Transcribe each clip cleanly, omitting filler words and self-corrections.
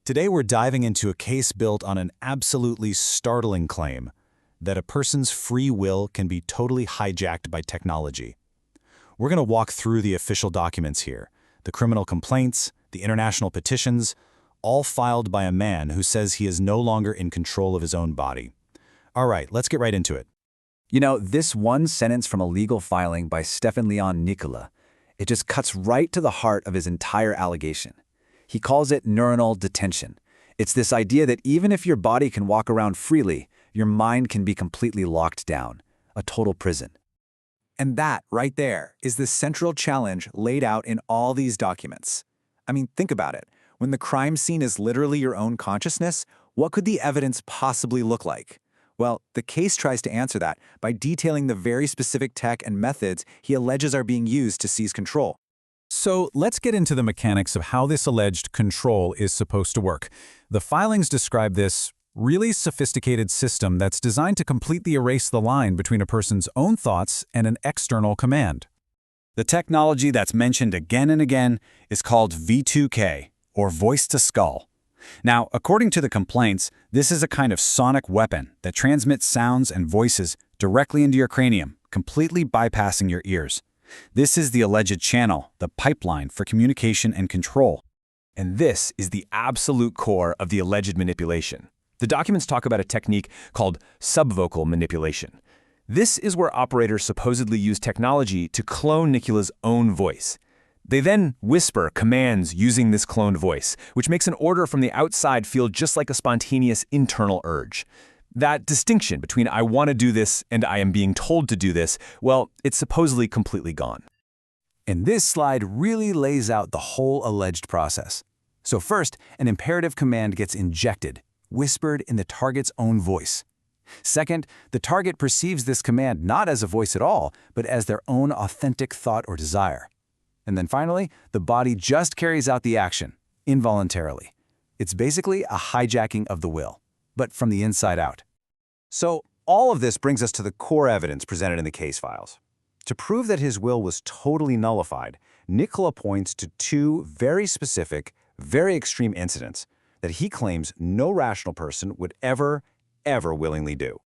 Today we're diving into a case built on an absolutely startling claim that a person's free will can be totally hijacked by technology. We're going to walk through the official documents here, the criminal complaints, the international petitions, all filed by a man who says he is no longer in control of his own body. All right, let's get right into it. You know, this one sentence from a legal filing by Stefan Leon Nicula, it just cuts right to the heart of his entire allegation. He calls it neuronal detention. It's this idea that even if your body can walk around freely, your mind can be completely locked down, a total prison. And that, right there, is the central challenge laid out in all these documents. I mean, think about it. When the crime scene is literally your own consciousness, what could the evidence possibly look like? Well, the case tries to answer that by detailing the very specific tech and methods he alleges are being used to seize control. So let's get into the mechanics of how this alleged control is supposed to work. The filings describe this really sophisticated system that's designed to completely erase the line between a person's own thoughts and an external command. The technology that's mentioned again and again is called V2K, or voice-to-skull. Now, according to the complaints, this is a kind of sonic weapon that transmits sounds and voices directly into your cranium, completely bypassing your ears. This is the alleged channel, the pipeline for communication and control. And this is the absolute core of the alleged manipulation. The documents talk about a technique called subvocal manipulation. This is where operators supposedly use technology to clone Nicula's own voice. They then whisper commands using this cloned voice, which makes an order from the outside feel just like a spontaneous internal urge. That distinction between I want to do this and I am being told to do this, well, it's supposedly completely gone. And this slide really lays out the whole alleged process. So first, an imperative command gets injected, whispered in the target's own voice. Second, the target perceives this command not as a voice at all, but as their own authentic thought or desire. And then finally, the body just carries out the action, involuntarily. It's basically a hijacking of the will, but from the inside out. So all of this brings us to the core evidence presented in the case files. To prove that his will was totally nullified, Nicula points to two very specific, very extreme incidents that he claims no rational person would ever willingly do.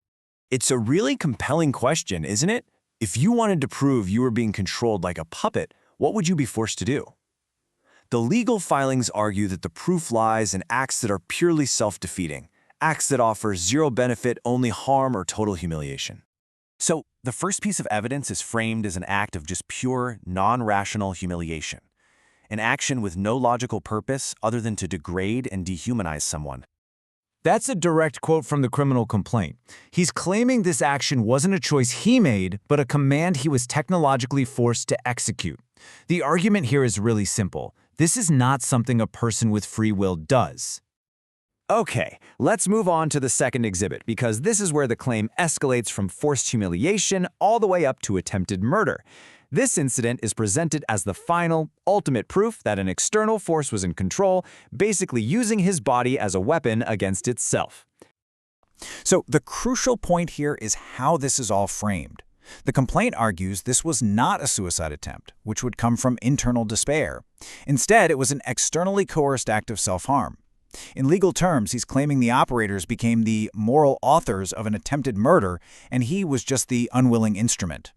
It's a really compelling question, isn't it? If you wanted to prove you were being controlled like a puppet, what would you be forced to do? The legal filings argue that the proof lies in acts that are purely self-defeating, acts that offer zero benefit, only harm, or total humiliation. So, the first piece of evidence is framed as an act of just pure, non-rational humiliation, an action with no logical purpose other than to degrade and dehumanize someone. That's a direct quote from the criminal complaint. He's claiming this action wasn't a choice he made, but a command he was technologically forced to execute. The argument here is really simple. This is not something a person with free will does. Okay, let's move on to the second exhibit, because this is where the claim escalates from forced humiliation all the way up to attempted murder. This incident is presented as the final, ultimate proof that an external force was in control, basically using his body as a weapon against itself. So the crucial point here is how this is all framed. The complaint argues this was not a suicide attempt, which would come from internal despair. Instead, it was an externally coerced act of self-harm. In legal terms, he's claiming the operators became the moral authors of an attempted murder, and he was just the unwilling instrument.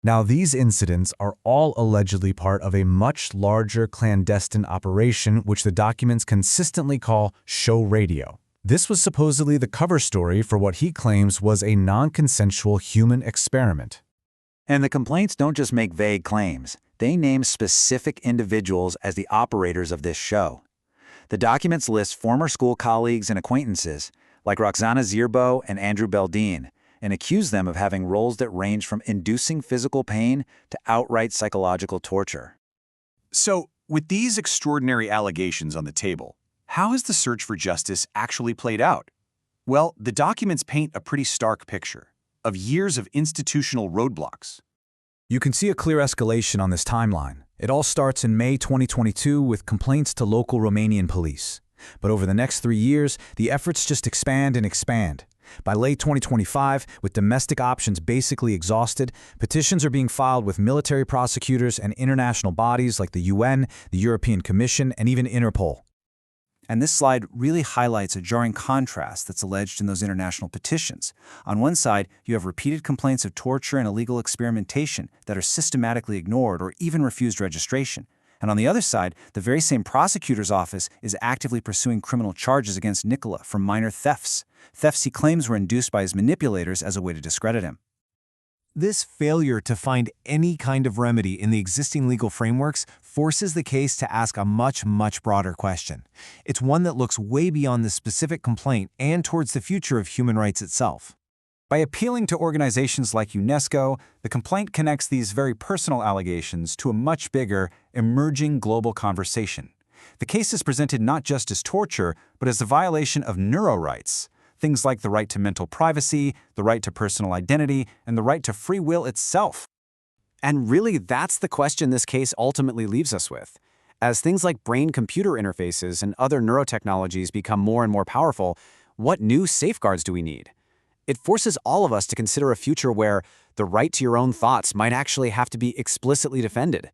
Now, these incidents are all allegedly part of a much larger clandestine operation which the documents consistently call show radio. This was supposedly the cover story for what he claims was a non-consensual human experiment. And the complaints don't just make vague claims. They name specific individuals as the operators of this show. The documents list former school colleagues and acquaintances, like Roxana Zierbo and Andrew Beldine, and accuse them of having roles that range from inducing physical pain to outright psychological torture. So, with these extraordinary allegations on the table, how has the search for justice actually played out? Well, the documents paint a pretty stark picture of years of institutional roadblocks. You can see a clear escalation on this timeline. It all starts in May 2022 with complaints to local Romanian police. But over the next 3 years, the efforts just expand and expand. By late 2025, with domestic options basically exhausted, petitions are being filed with military prosecutors and international bodies like the UN, the European Commission, and even Interpol. And this slide really highlights a jarring contrast that's alleged in those international petitions. On one side, you have repeated complaints of torture and illegal experimentation that are systematically ignored or even refused registration. And on the other side, the very same prosecutor's office is actively pursuing criminal charges against Nicula for minor thefts he claims were induced by his manipulators as a way to discredit him. This failure to find any kind of remedy in the existing legal frameworks forces the case to ask a much broader question. It's one that looks way beyond the specific complaint and towards the future of human rights itself. By appealing to organizations like UNESCO, the complaint connects these very personal allegations to a much bigger, emerging global conversation. The case is presented not just as torture, but as a violation of neuro rights. Things like the right to mental privacy, the right to personal identity, and the right to free will itself. And really, that's the question this case ultimately leaves us with. As things like brain-computer interfaces and other neurotechnologies become more and more powerful, what new safeguards do we need? It forces all of us to consider a future where the right to your own thoughts might actually have to be explicitly defended.